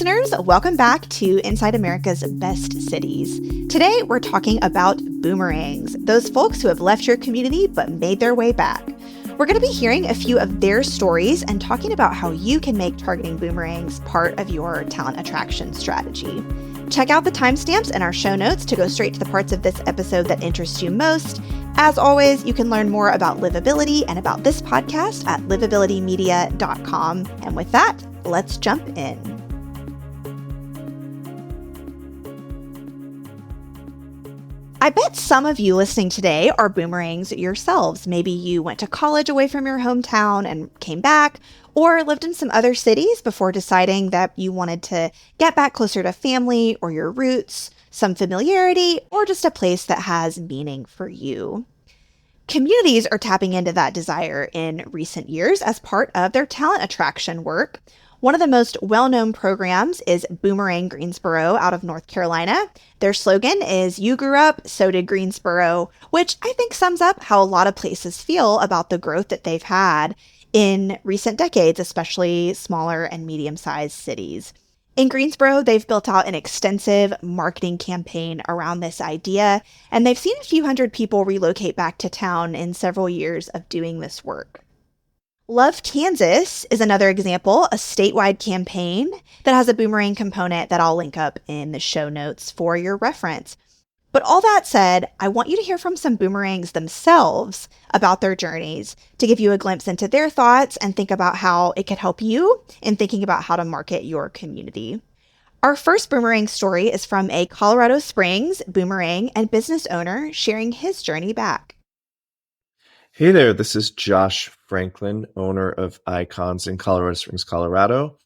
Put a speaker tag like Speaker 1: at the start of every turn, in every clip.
Speaker 1: listeners, welcome back to Inside America's Best Cities. Today, we're talking about boomerangs, those folks who have left your community but made their way back. We're going to be hearing a few of their stories and talking about how you can make targeting boomerangs part of your talent attraction strategy. Check out the timestamps in our show notes to go straight to the parts of this episode that interest you most. As always, you can learn more about livability and about this podcast at livabilitymedia.com. And with that, let's jump in. I bet some of you listening today are boomerangs yourselves. Maybe you went to college away from your hometown and came back, or lived in some other cities before deciding that you wanted to get back closer to family or your roots, some familiarity, or just a place that has meaning for you. Communities are tapping into that desire in recent years as part of their talent attraction work. One of the most well-known programs is Boomerang Greensboro out of North Carolina. Their slogan is "You grew up, so did Greensboro," which I think sums up how a lot of places feel about the growth that they've had in recent decades, especially smaller and medium-sized cities. In Greensboro, they've built out an extensive marketing campaign around this idea, and they've seen a few hundred people relocate back to town in several years of doing this work. Love Kansas is another example, a statewide campaign that has a boomerang component that I'll link up in the show notes for your reference. But all that said, I want you to hear from some boomerangs themselves about their journeys to give you a glimpse into their thoughts and think about how it could help you in thinking about how to market your community. Our first boomerang story is from a Colorado Springs boomerang and business owner sharing his journey back.
Speaker 2: Hey there, this is Josh Franklin, owner of Icons in Colorado Springs, Colorado.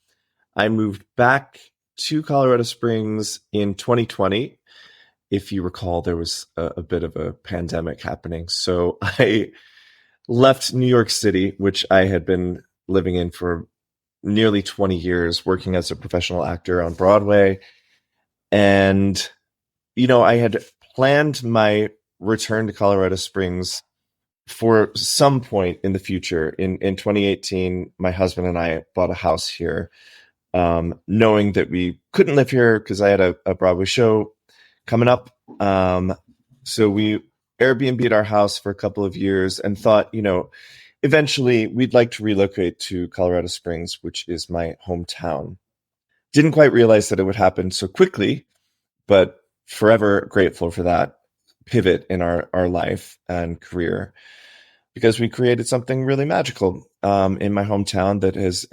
Speaker 2: I moved back to Colorado Springs in 2020. If you recall, there was a bit of a pandemic happening. So I left New York City, which I had been living in for nearly 20 years, working as a professional actor on Broadway. And, I had planned my return to Colorado Springs for some point in the future. In 2018, my husband and I bought a house here, knowing that we couldn't live here because I had a Broadway show coming up. So we Airbnb'd our house for a couple of years and thought, eventually we'd like to relocate to Colorado Springs, which is my hometown. Didn't quite realize that it would happen so quickly, but forever grateful for that pivot in our life and career, because we created something really magical in my hometown that has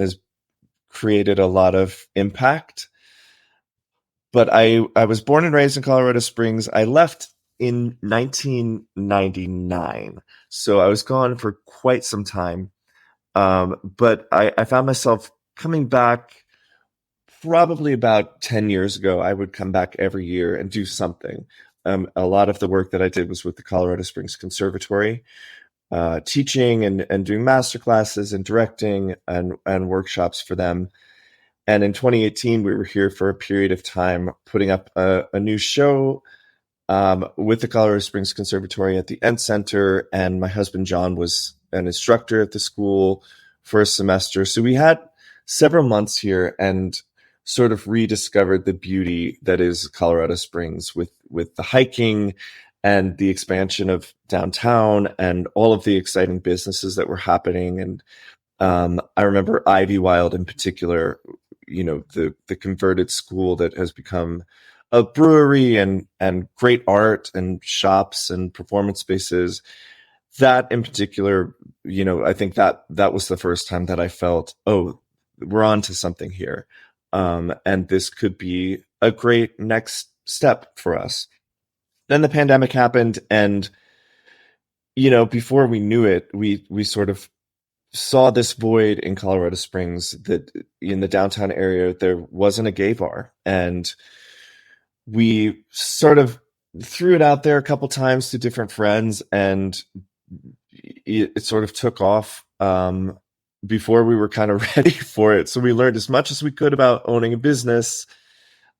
Speaker 2: created a lot of impact. But I was born and raised in Colorado Springs. I left in 1999, so I was gone for quite some time. But I found myself coming back probably about 10 years ago. I would come back every year and do something. A lot of the work that I did was with the Colorado Springs Conservatory, teaching and doing master classes and directing and workshops for them. And in 2018, we were here for a period of time putting up a new show with the Colorado Springs Conservatory at the Ent Center. And my husband, John, was an instructor at the school for a semester. So we had several months here and sort of rediscovered the beauty that is Colorado Springs with the hiking and the expansion of downtown and all of the exciting businesses that were happening. And I remember Ivy Wild in particular, the converted school that has become a brewery and great art and shops and performance spaces. That in particular, I think that was the first time that I felt, oh, we're on to something here. And this could be a great next step for us. Then the pandemic happened, and before we knew it, we sort of saw this void in Colorado Springs that in the downtown area there wasn't a gay bar, and we sort of threw it out there a couple times to different friends, and it sort of took off before we were kind of ready for it. So we learned as much as we could about owning a business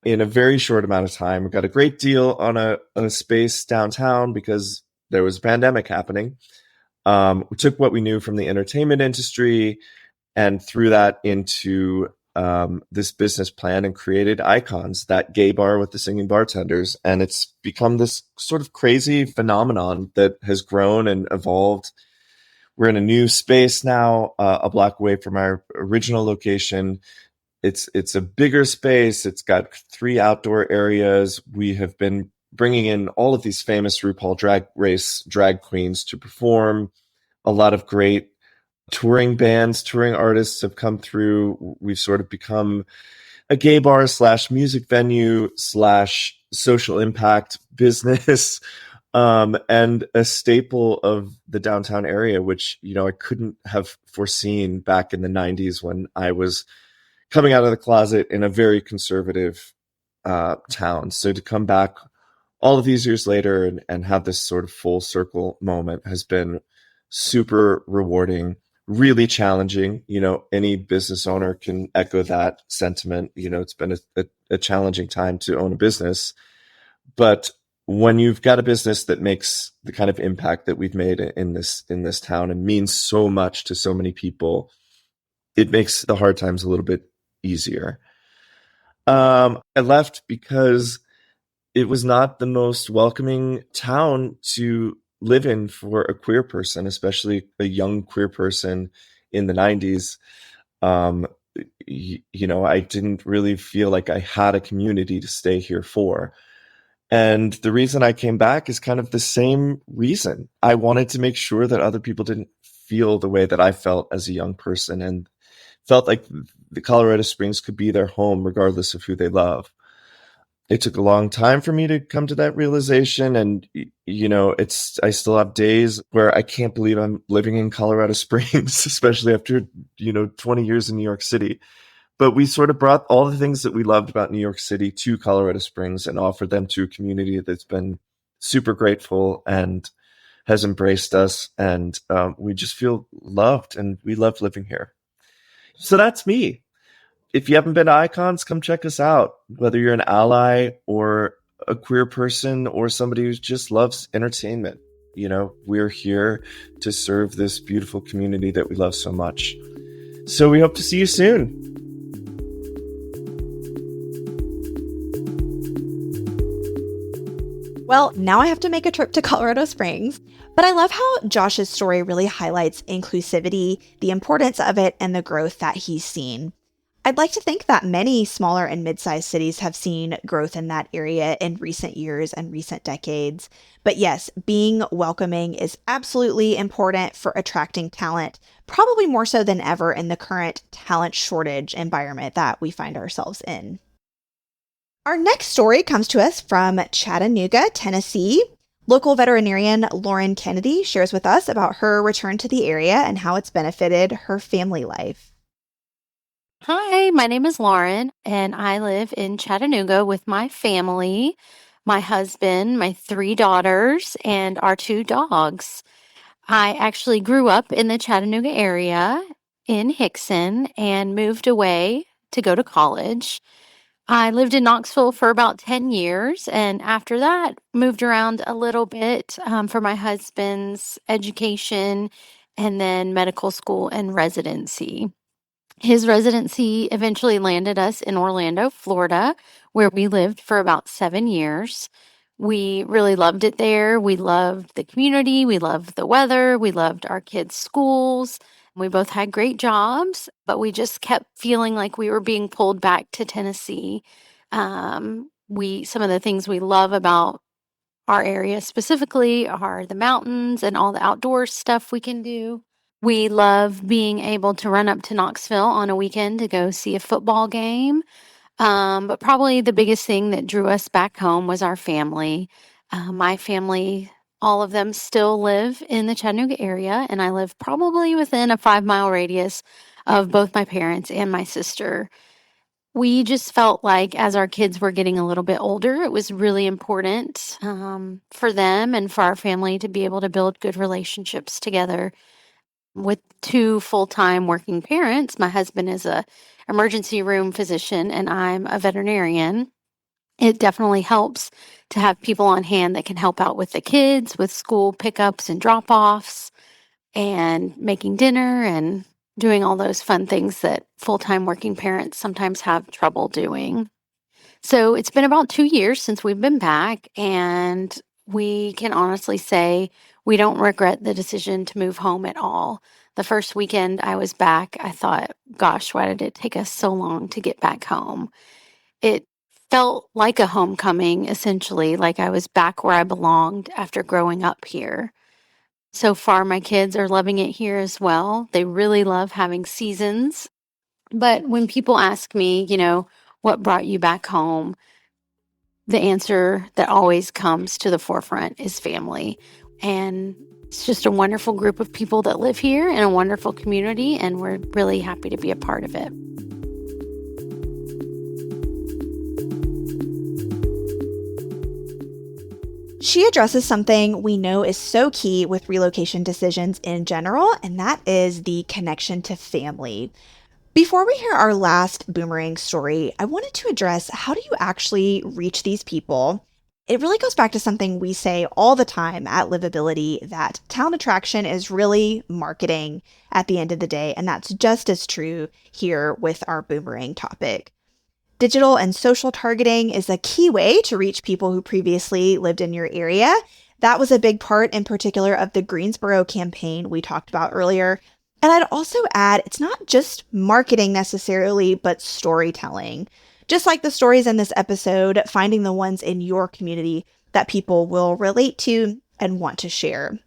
Speaker 2: in a very short amount of time. We got a great deal on a space downtown because there was a pandemic happening. We took what we knew from the entertainment industry and threw that into this business plan and created Icons, that gay bar with the singing bartenders. And it's become this sort of crazy phenomenon that has grown and evolved. We're in a new space now, a block away from our original location. It's a bigger space. It's got 3 outdoor areas. We have been bringing in all of these famous RuPaul Drag Race drag queens to perform. A lot of great touring bands, touring artists have come through. We've sort of become a gay bar slash music venue slash social impact business, and a staple of the downtown area, which, I couldn't have foreseen back in the 90s when I was coming out of the closet in a very conservative town. So to come back all of these years later and have this sort of full circle moment has been super rewarding, really challenging. Any business owner can echo that sentiment. It's been a challenging time to own a business. But when you've got a business that makes the kind of impact that we've made in this town and means so much to so many people, it makes the hard times a little bit easier. I left because it was not the most welcoming town to live in for a queer person, especially a young queer person in the 90s. Um, I didn't really feel like I had a community to stay here for. And the reason I came back is kind of the same reason. I wanted to make sure that other people didn't feel the way that I felt as a young person and felt like the Colorado Springs could be their home regardless of who they love. It took a long time for me to come to that realization. And, I still have days where I can't believe I'm living in Colorado Springs, especially after, 20 years in New York City. But we sort of brought all the things that we loved about New York City to Colorado Springs and offered them to a community that's been super grateful and has embraced us. And we just feel loved and we love living here. So that's me. If you haven't been to Icons, come check us out. Whether you're an ally or a queer person or somebody who just loves entertainment, we're here to serve this beautiful community that we love so much. So we hope to see you soon.
Speaker 1: Well, now I have to make a trip to Colorado Springs, but I love how Josh's story really highlights inclusivity, the importance of it, and the growth that he's seen. I'd like to think that many smaller and mid-sized cities have seen growth in that area in recent years and recent decades. But yes, being welcoming is absolutely important for attracting talent, probably more so than ever in the current talent shortage environment that we find ourselves in. Our next story comes to us from Chattanooga, Tennessee. Local veterinarian Lauren Kennedy shares with us about her return to the area and how it's benefited her family life.
Speaker 3: Hi, my name is Lauren, and I live in Chattanooga with my family, my husband, my 3 daughters, and our 2 dogs. I actually grew up in the Chattanooga area in Hickson and moved away to go to college. I lived in Knoxville for about 10 years, and after that, moved around a little bit for my husband's education and then medical school and residency. His residency eventually landed us in Orlando, Florida, where we lived for about 7 years. We really loved it there. We loved the community. We loved the weather. We loved our kids' schools. We both had great jobs, but we just kept feeling like we were being pulled back to Tennessee. Some of the things we love about our area specifically are the mountains and all the outdoor stuff we can do. We love being able to run up to Knoxville on a weekend to go see a football game. But probably the biggest thing that drew us back home was our family. My family, all of them still live in the Chattanooga area, and I live probably within a 5-mile radius of both my parents and my sister. We just felt like as our kids were getting a little bit older, it was really important for them and for our family to be able to build good relationships together. With 2 full-time working parents, my husband is a emergency room physician and I'm a veterinarian. It definitely helps to have people on hand that can help out with the kids, with school pickups and drop-offs, and making dinner and doing all those fun things that full-time working parents sometimes have trouble doing. So it's been about 2 years since we've been back, and we can honestly say we don't regret the decision to move home at all. The first weekend I was back, I thought, gosh, why did it take us so long to get back home? It felt like a homecoming, essentially, like I was back where I belonged after growing up here. So far, my kids are loving it here as well. They really love having seasons. But when people ask me, what brought you back home? The answer that always comes to the forefront is family. And it's just a wonderful group of people that live here in a wonderful community, and we're really happy to be a part of it.
Speaker 1: She addresses something we know is so key with relocation decisions in general, and that is the connection to family. Before we hear our last Boomerang story, I wanted to address, how do you actually reach these people? It really goes back to something we say all the time at Livability, that town attraction is really marketing at the end of the day, and that's just as true here with our Boomerang topic. Digital and social targeting is a key way to reach people who previously lived in your area. That was a big part in particular of the Greensboro campaign we talked about earlier. And I'd also add, it's not just marketing necessarily, but storytelling. Just like the stories in this episode, finding the ones in your community that people will relate to and want to share.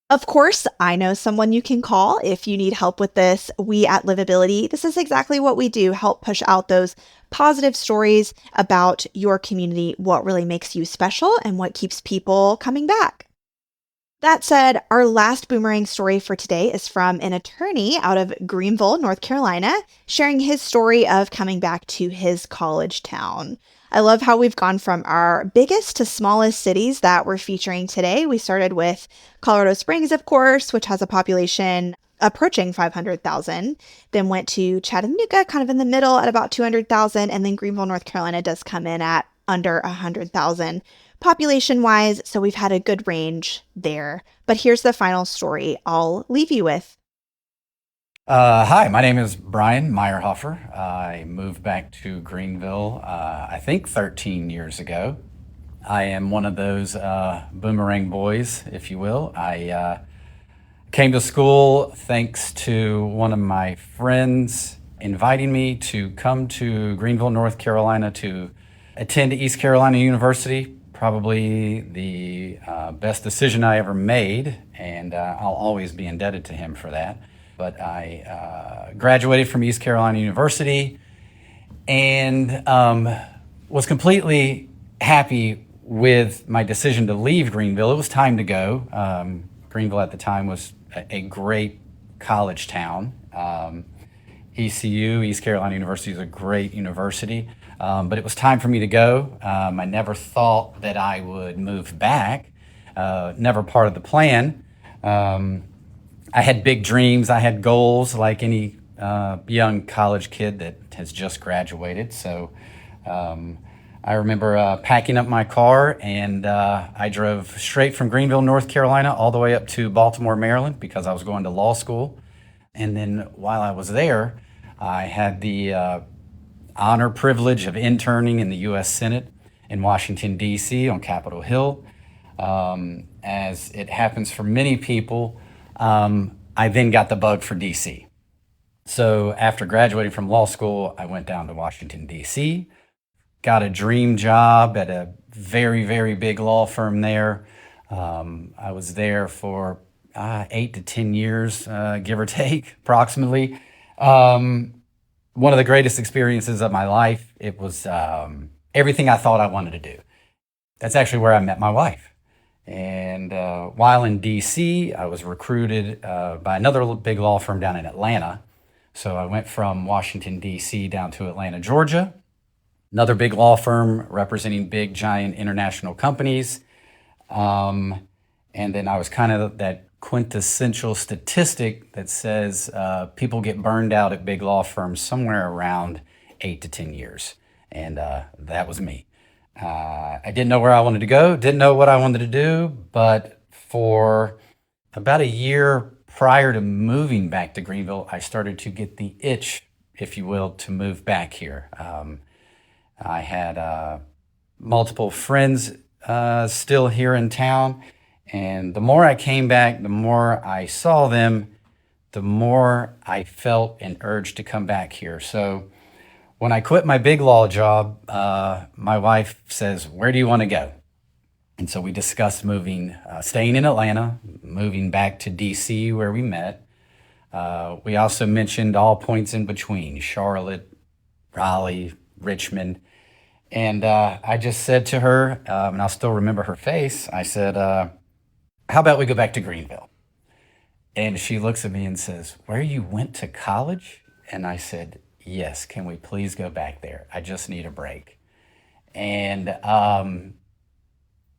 Speaker 1: Of course, I know someone you can call if you need help with this. We at Livability, this is exactly what we do, help push out those positive stories about your community, what really makes you special and what keeps people coming back. That said, our last Boomerang story for today is from an attorney out of Greenville, North Carolina, sharing his story of coming back to his college town. I love how we've gone from our biggest to smallest cities that we're featuring today. We started with Colorado Springs, of course, which has a population approaching 500,000, then went to Chattanooga, kind of in the middle at about 200,000, and then Greenville, North Carolina does come in at under 100,000 population-wise, so we've had a good range there. But here's the final story I'll leave you with.
Speaker 4: Hi, my name is Brian Meyerhofer. I moved back to Greenville, I think 13 years ago. I am one of those boomerang boys, if you will. I came to school thanks to one of my friends inviting me to come to Greenville, North Carolina to attend East Carolina University. Probably the best decision I ever made, and I'll always be indebted to him for that. But I graduated from East Carolina University and was completely happy with my decision to leave Greenville. It was time to go. Greenville at the time was a great college town. ECU, East Carolina University, is a great university. But it was time for me to go. I never thought that I would move back, never part of the plan. I had big dreams, I had goals like any young college kid that has just graduated. So I remember packing up my car, and I drove straight from Greenville, North Carolina, all the way up to Baltimore, Maryland, because I was going to law school. And then while I was there, I had the honor privilege of interning in the U.S. Senate in Washington, D.C. on Capitol Hill. As it happens for many people, I then got the bug for D.C. So after graduating from law school, I went down to Washington, D.C., got a dream job at a very, very big law firm there. I was there for 8 to 10 years, give or take, approximately. One of the greatest experiences of my life. It was everything I thought I wanted to do. That's actually where I met my wife. And while in D.C., I was recruited by another big law firm down in Atlanta. So I went from Washington, D.C. down to Atlanta, Georgia. Another big law firm representing big, giant international companies. And then I was kind of that quintessential statistic that says people get burned out at big law firms somewhere around 8 to 10 years. And that was me. I didn't know where I wanted to go, didn't know what I wanted to do, but for about a year prior to moving back to Greenville, I started to get the itch, if you will, to move back here. I had multiple friends still here in town, and the more I came back, the more I saw them, the more I felt an urge to come back here. So when I quit my big law job, my wife says, "Where do you want to go?" And so we discussed moving, staying in Atlanta, moving back to DC where we met. We also mentioned all points in between, Charlotte, Raleigh, Richmond. And I just said to her, and I'll still remember her face, I said, how about we go back to Greenville? And she looks at me and says, "Where you went to college?" And I said, "Yes, can we please go back there? I just need a break." And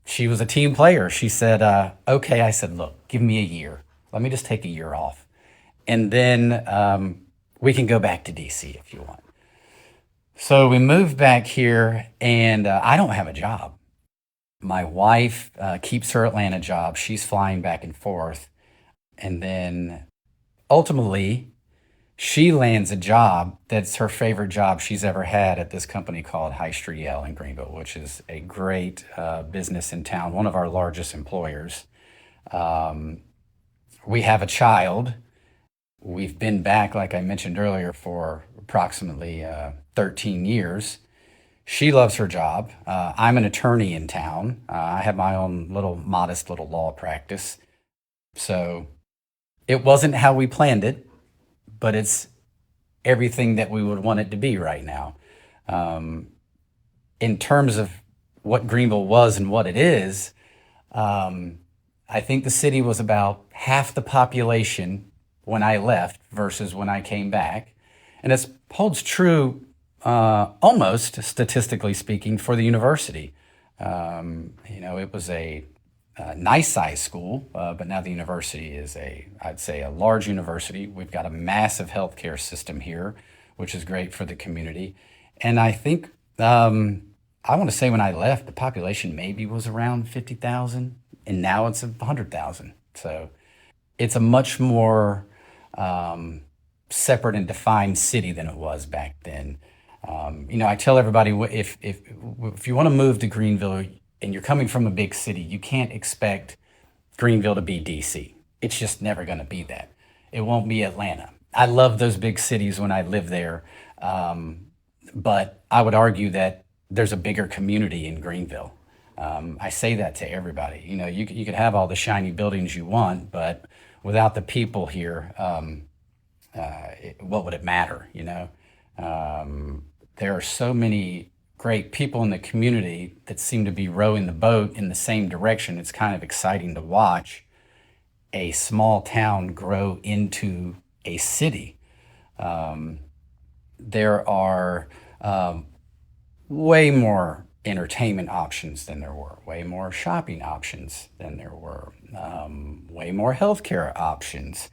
Speaker 4: she was a team player. She said, "Okay." I said, "Look, give me a year. Let me just take a year off. And then we can go back to DC if you want." So we moved back here, and I don't have a job. My wife keeps her Atlanta job. She's flying back and forth. And then ultimately, she lands a job that's her favorite job she's ever had at this company called High Street L in Greenville, which is a great business in town, one of our largest employers. We have a child. We've been back, like I mentioned earlier, for approximately 13 years. She loves her job. I'm an attorney in town. I have my own modest little law practice. So it wasn't how we planned it, but it's everything that we would want it to be right now. In terms of what Greenville was and what it is, I think the city was about half the population when I left versus when I came back. And it holds true almost statistically speaking for the university. It was a nice size school, but now the university is I'd say a large university. We've got a massive healthcare system here, which is great for the community. And I think, I want to say when I left, the population maybe was around 50,000, and now it's 100,000. So it's a much more separate and defined city than it was back then. I tell everybody, if you want to move to Greenville and you're coming from a big city, you can't expect Greenville to be DC. It's just never going to be that. It won't be Atlanta. I love those big cities when I lived there, but I would argue that there's a bigger community in Greenville. I say that to everybody. You could have all the shiny buildings you want, but without the people here, what would it matter? There are so many great people in the community that seem to be rowing the boat in the same direction. It's kind of exciting to watch a small town grow into a city. There are way more entertainment options than there were, way more shopping options than there were, way more healthcare options.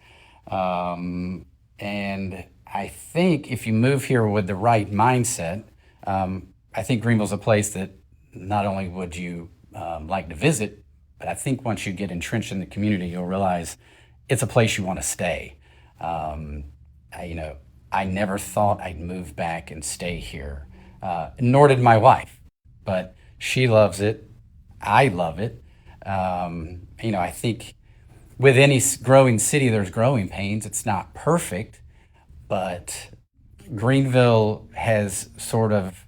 Speaker 4: And I think if you move here with the right mindset, I think Greenville's a place that not only would you like to visit, but I think once you get entrenched in the community, you'll realize it's a place you want to stay. I never thought I'd move back and stay here, nor did my wife, but she loves it. I love it. I think with any growing city, there's growing pains. It's not perfect, but Greenville has sort of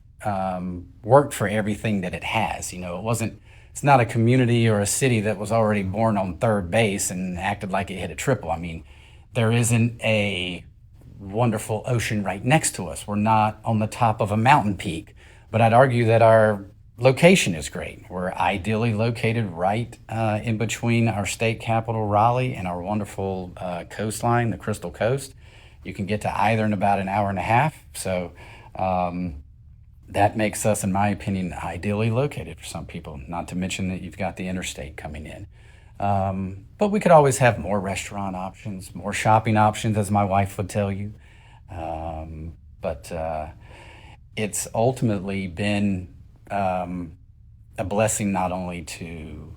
Speaker 4: worked for everything that it has. It's not a community or a city that was already born on third base and acted like it hit a triple. I mean, there isn't a wonderful ocean right next to us. We're not on the top of a mountain peak, but I'd argue that our location is great. We're ideally located right in between our state capital, Raleigh, and our wonderful coastline, the Crystal Coast. You can get to either in about an hour and a half. So that makes us, in my opinion, ideally located for some people, not to mention that you've got the interstate coming in. But we could always have more restaurant options, more shopping options, as my wife would tell you. But it's ultimately been a blessing not only to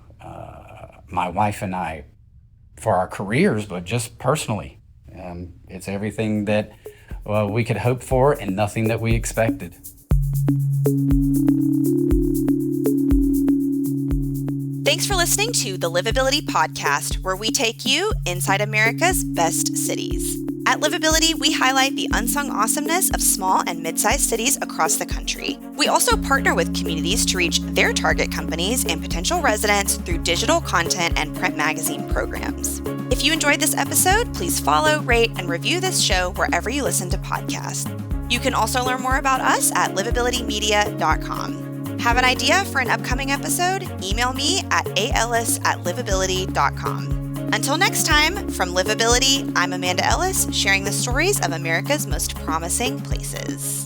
Speaker 4: my wife and I for our careers, but just personally. It's everything that we could hope for and nothing that we expected.
Speaker 1: Thanks for listening to the Livability Podcast, where we take you inside America's best cities. At Livability, we highlight the unsung awesomeness of small and mid-sized cities across the country. We also partner with communities to reach their target companies and potential residents through digital content and print magazine programs. If you enjoyed this episode, please follow, rate, and review this show wherever you listen to podcasts. You can also learn more about us at livabilitymedia.com. Have an idea for an upcoming episode? Email me at aellis@livability.com. Until next time, from Livability, I'm Amanda Ellis, sharing the stories of America's most promising places.